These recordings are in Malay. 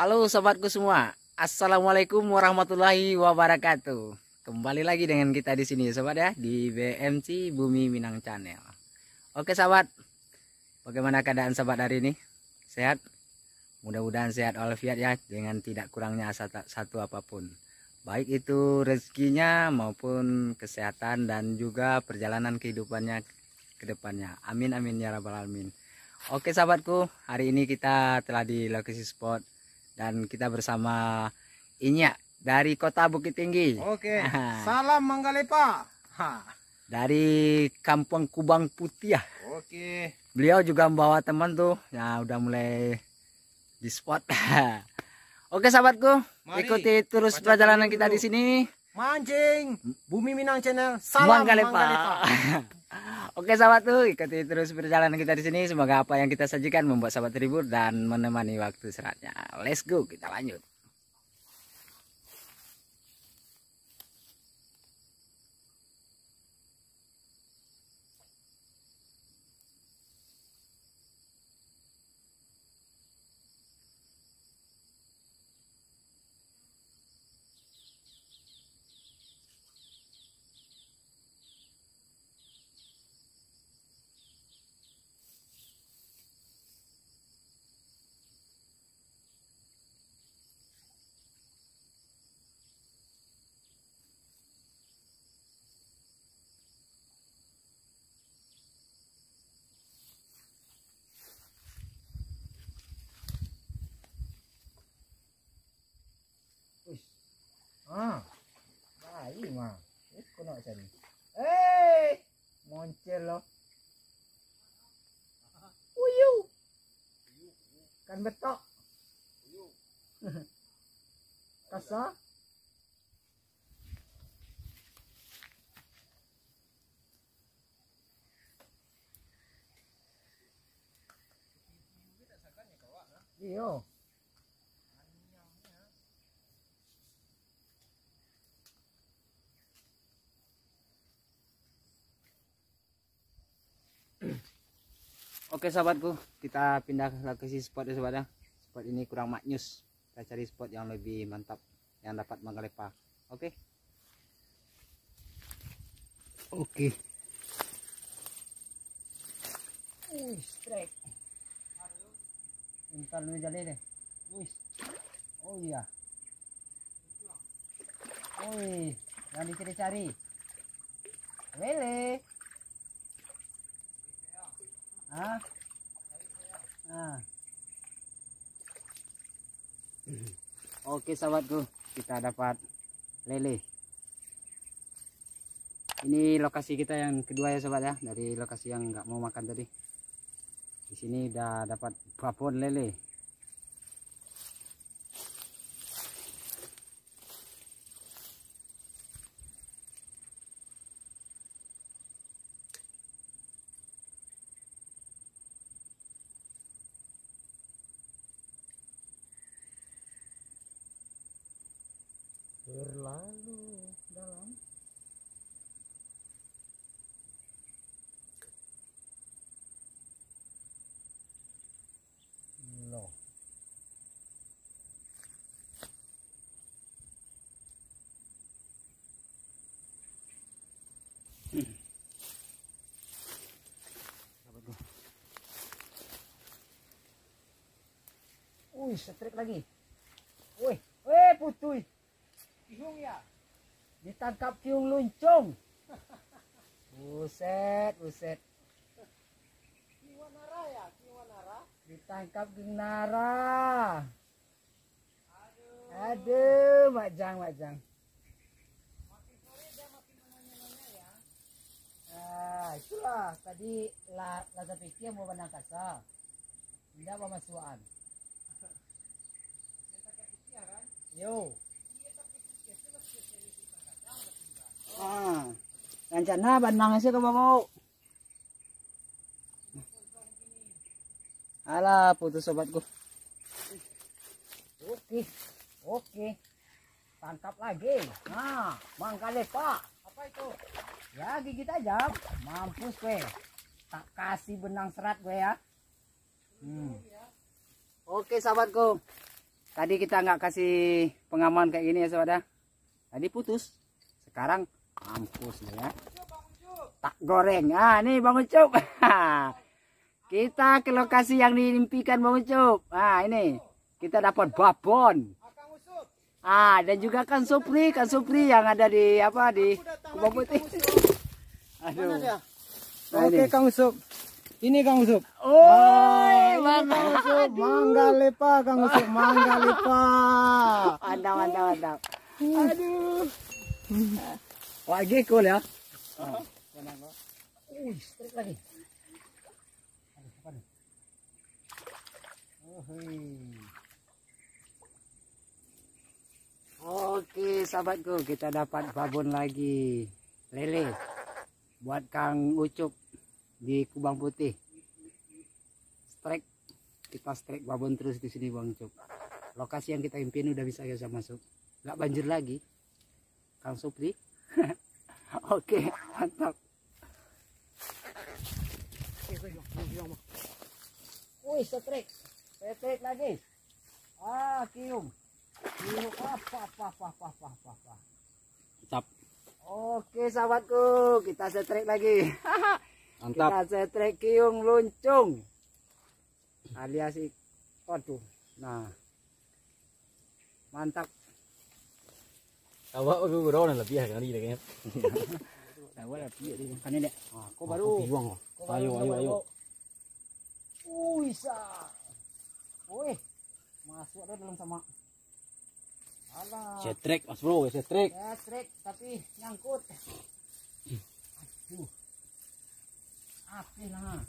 Halo sobatku semua, assalamualaikum warahmatullahi wabarakatuh. Kembali lagi dengan kita di sini, sobat ya, di BMC Bumi Minang Channel. Oke sobat, bagaimana keadaan sobat hari ini? Sehat? Mudah-mudahan sehat walafiat ya, dengan tidak kurangnya satu apapun. Baik itu rezekinya maupun kesehatan dan juga perjalanan kehidupannya ke depannya. Amin amin ya rabbal alamin. Oke sahabatku, hari ini kita telah di lokasi spot dan kita bersama Inya dari Kota Bukit Tinggi. Oke, salam Manggalepa. Dari Kampung Kubang Putih ya. Oke. Beliau juga membawa teman tuh, ya udah mulai di spot. Oke sahabatku, Mari, ikuti terus perjalanan kita di sini. Mancing Bumi Minang Channel. Salam Manggalepa. Oke sahabat tuh, ikuti terus perjalanan kita di sini. Semoga apa yang kita sajikan membuat sahabat terhibur dan menemani waktu seratnya. Let's go, kita lanjut. Baik mah. Kau nak cari. Moncel loh. Uyu. Kan betok. Kasar. Iyo. Oke sahabatku, kita pindah ke lokasi spot ya sahabat ya. Spot ini kurang maknyus. Kita cari spot yang lebih mantap, yang dapat Manggalepa. Oke. Oke. Strike. Entar lu jalan deh. Oh iya. Yang dicari-cari. Lele. Oke sahabatku, kita dapat lele. Ini lokasi kita yang kedua ya sobat ya, dari lokasi yang nggak mau makan tadi. Di sini udah dapat babon lele. Berlalu dalam loh. Setrik lagi. Putuy. Kihung ya. Ditangkap kiung luncung. Buset. Kiwanara ya, Kiwanara. Ditangkap kiung nara. Aduh, majang. Makin sore dia makin nanya-nanya ya. Itulah tadi Laza pikir mau benang kasa. Tidak pemasukan. Kan? Yo. Rencana bandang sih kamu mau. Alah, putus sobatku. Oke. Tangkap lagi. Nah, Manggalepa. Apa itu? Ya gigit aja. Mampus gue. Tak kasih benang serat gue ya. Oke sahabatku. Tadi kita nggak kasih pengaman kayak gini ya sobat ya. Tadi putus. Sekarang mampus ya. Tak goreng. Ah, nih Bang Ucup. Kita ke lokasi yang diimpikan Bang Ucup. Ah, ini. Kita dapat babon. Ah, dan juga Kang Supri yang ada di apa di Kubang Putih. Aduh. Oke Kang Usup. Ini Kang Usup. Oh, Kang Usup. Mangga lepa Kang Usup. Mangga lepa. Mantap. Aduh. Wah, cool ya. Strik lagi. Oke, sahabatku, kita dapat babon lagi. Lele. Buat Kang Ucup di Kubang Putih. Strike. Kita strike babon terus di sini Bang Ucup. Lokasi yang kita impian udah bisa masuk. Nggak banjir lagi. Kang Supri. Oke, mantap. Wih, strike lagi. Ah, kiung. Mantap. Oke, sahabatku, kita strike lagi. Mantap. Kita strike kiung luncung. Alias waduh. Nah. Mantap. Awak aku udah lebih kali deh. Awak lebih di kan ini. Ah, kok baru. Ayo. Wih, wih. Masuk ada dalam sama. Alah. Setrek Mas Bro, setrek. Ya, setrek tapi nyangkut. Aduh. Api lah.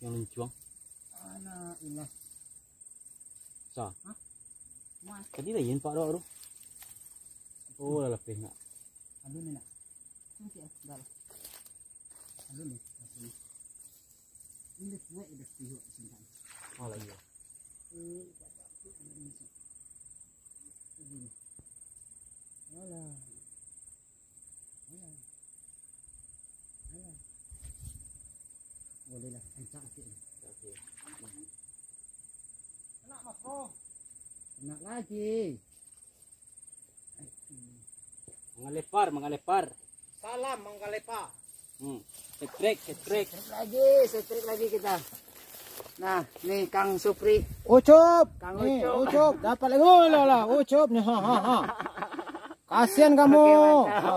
Yang luncung. Anak ilah. Sa. Hah? Mas. Tadi dah yen Pak Dok. Oh, dah lebih nak. Aduh ni nak. Mungkin dah. Aduh ni. Ini semua udah pihak sini. Oh lagi. Boleh lah, kencang sikit. Enak Mas Bro. Enak lagi. Mengalepar. Salam Mangga lepa. Setrek. Setrik lagi kita. Nah, nih Kang Supri. Ucup. Kang Nih, Ucup. Ucup dapat lagi. Oh lah, Ucup nih. Kasihan kamu. Oke, mantap.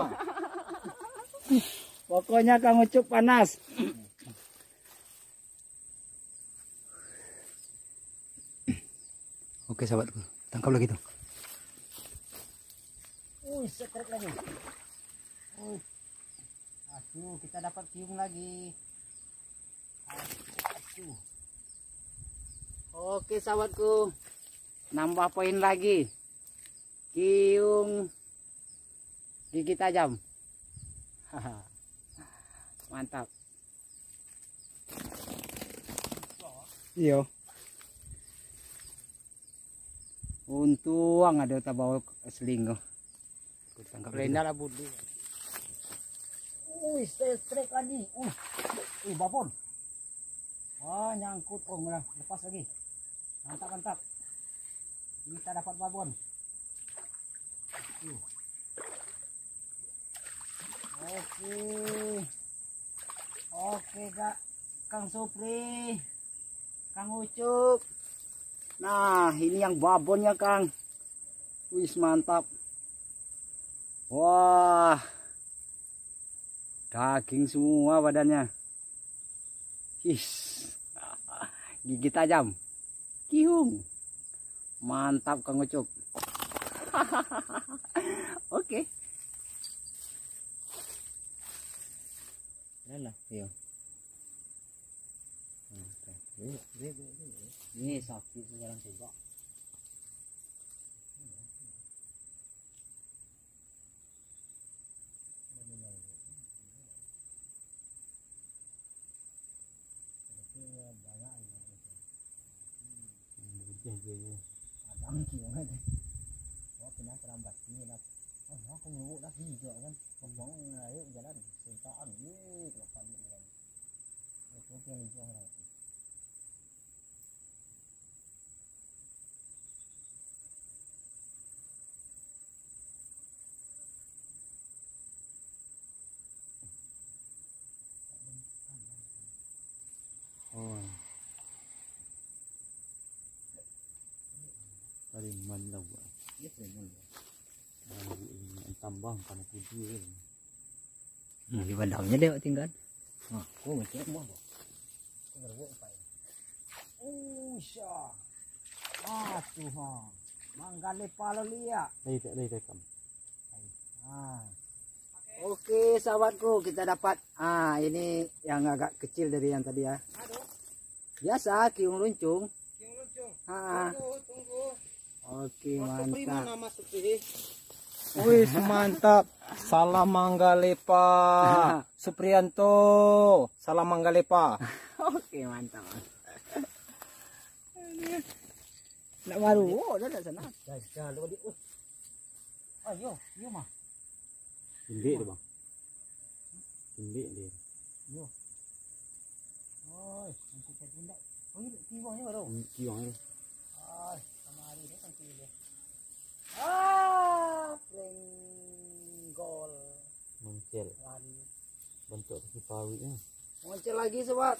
Pokoknya Kang Ucup panas. Oke, sahabatku. Tangkap lagi tuh. Setrik lagi. Aduh, kita dapat kiung lagi. Aduh. Oke, sahabatku. Nambah poin lagi. Kiung gigi tajam. Mantap. Iya. Untung ada bawa selingkuh. Tangkap Renda lah budi. Strike lagi. Babon. Wah, nyangkut. Oh, udah lepas lagi. Mantap. Kita dapat babon. Oke, Kak. Kang Supri. Kang Ucup. Nah, ini yang babonnya, Kang. Wis, mantap. Wah. Daging semua badannya. Gigi tajam. Kiung. Mantap Kang Ucup. Oke. Nah, iya. Ini sapi sekarang coba. Adang kieu kan. Wah, kena terlambat ini lah. Oh, aku nunggu dah hijau kan. Kembang ayo jalan sentaan. Kelapan jalan. Itu yang hijau lah. tambang karena puji. Di bandangnya deh tinggal. Nah, kok ngecek mau. Tinggal gua upai. Usha. Tuh ha. Manggale pala liya. Đây kam. Oke sahabatku, kita dapat ini yang agak kecil dari yang tadi ya. Biasa kiung luncung. Tunggu. Oke, mantap. Wih, mantap. Salam Manggalepa. Suprianto. Salam Manggalepa. Oke, mantap. Nak baru, dah sana. Ayo mah. Indek dia bang. Indek dia. Oi, nanti saya tindak. Oh, ini kiwangnya baru. Kiwang ni. Kemari dia kan pilih. Prenggol. Mencel. Bentuk kaki pawitnya. Moncel lagi sobat.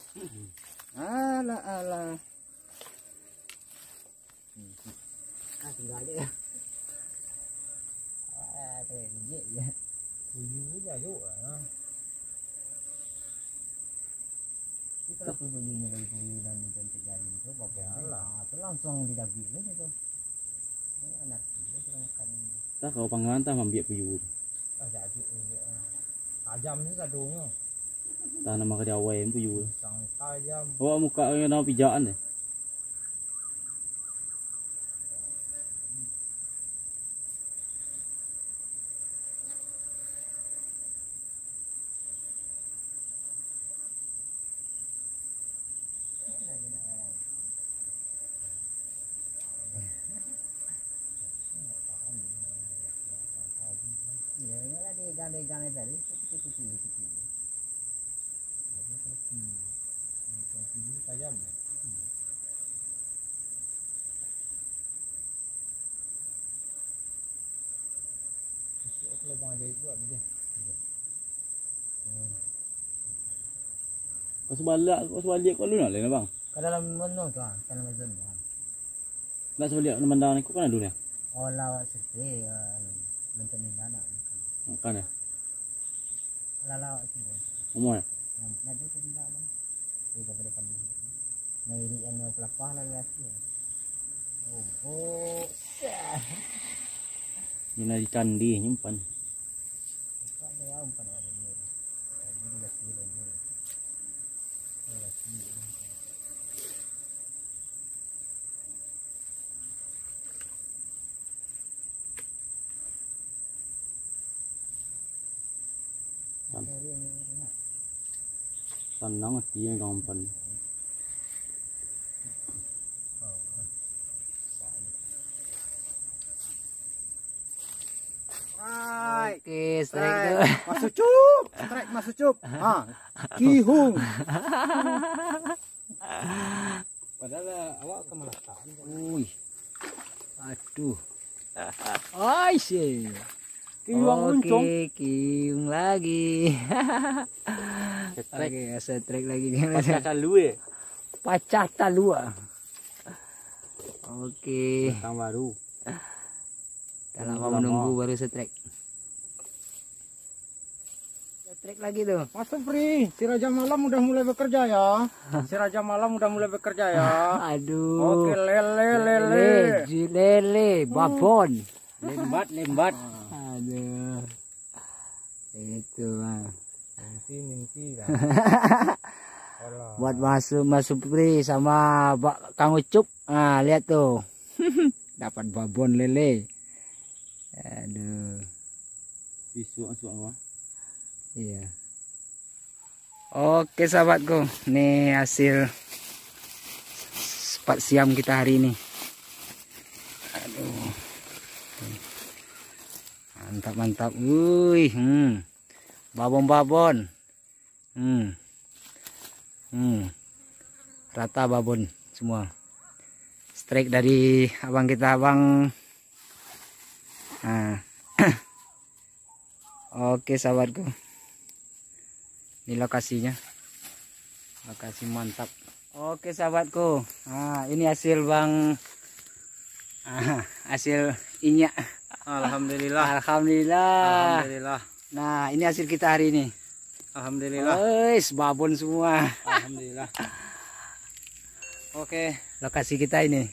Alah. Tinggal aja ya. Tuh ini ya. Buyunya yuk. Itu lah buyunya dari buyu dan cantik jari itu bapak. Itu langsung didaging itu. Ini enak juga kita makan. Tak kau panggilan tak mambiak puyu. Jadi tajam ni kadungnya. Tak nama kerja awal yang puyu. Sang tajam. Oh muka yang nama pijaan deh. Ikan tadi kecil. Tajam. Lubang aja itu apa dia? Kau sebalik kau lu nak leh bang. Ke dalam menung tu dalam menung. Nak sebalik mandang ni kau kan dulu ya. Oh lawak sekali macam ni mana. Makan ya. Lawak tu. Umur. Nak tu tidak lah. Itu pada kan. Nairi yang pelapah lah lagi. Oh. Ini nadi candi nyimpan. Tenang hati yang gampang. Oke, strike tu. Masuk cup. Kihung. Padahal awak ke Melaka. Wih. Aduh. Aisyah. Oke, kiung lagi. Strike lagi. Pacah talue. Pacah talua. Oke. Datang baru. Dah lama menunggu baru strike. Strike lagi tuh. Mas Supri, si Raja Malam udah mulai bekerja ya. Aduh. Oke, lele. Babon. Lembat. Aduh. Itu mah. Mimpi. Buat masuk Supri sama Kang Ucup. Lihat tuh. Dapat babon lele. Aduh. Suak apa? Iya. Oke sahabatku, nih hasil sepat siam kita hari ini. Aduh. Mantap. Wih, babon. Rata babon semua. Strike dari abang kita, abang. Oke sahabatku, ini lokasinya, lokasi mantap. Oke sahabatku, ini hasil bang, hasil Inyak. Alhamdulillah. Alhamdulillah. Alhamdulillah. Nah, ini hasil kita hari ini. Alhamdulillah. Wes, babon semua. Alhamdulillah. Oke. Lokasi kita ini.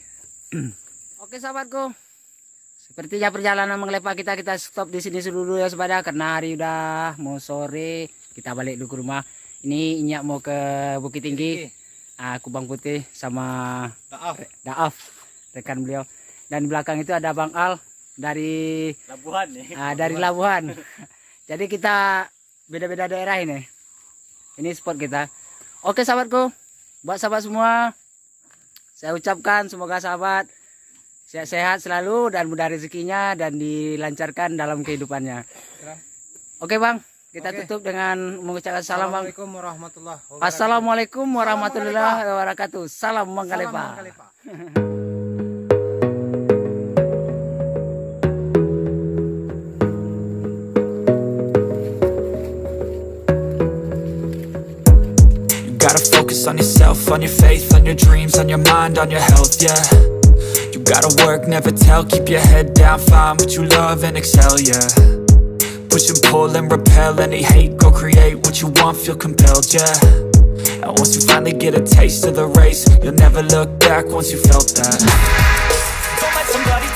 Oke sahabatku. Sepertinya perjalanan mengelepak kita stop di sini dulu ya sobat ya, karena hari udah mau sore, kita balik dulu ke rumah. Ini Inyak mau ke Bukit Tinggi. Aku Bang Putih sama Daaf, rekan beliau. Dan di belakang itu ada Bang Al dari Labuhan nih. dari Labuhan. Jadi kita beda-beda daerah ini. Ini spot kita. Oke sahabatku, buat sahabat semua, saya ucapkan semoga sahabat sehat-sehat selalu dan mudah rezekinya dan dilancarkan dalam kehidupannya. Oke Bang, kita tutup dengan mengucapkan salam Bang. Assalamualaikum warahmatullahi wabarakatuh. Assalamualaikum warahmatullahi wabarakatuh. Salam Manggalepa. Gotta focus on yourself, on your faith, on your dreams, on your mind, on your health, yeah. You gotta work, never tell, keep your head down, find what you love and excel, yeah. Push and pull and repel any hate, go create what you want, feel compelled, yeah. And once you finally get a taste of the race, you'll never look back once you felt that. Don't let somebody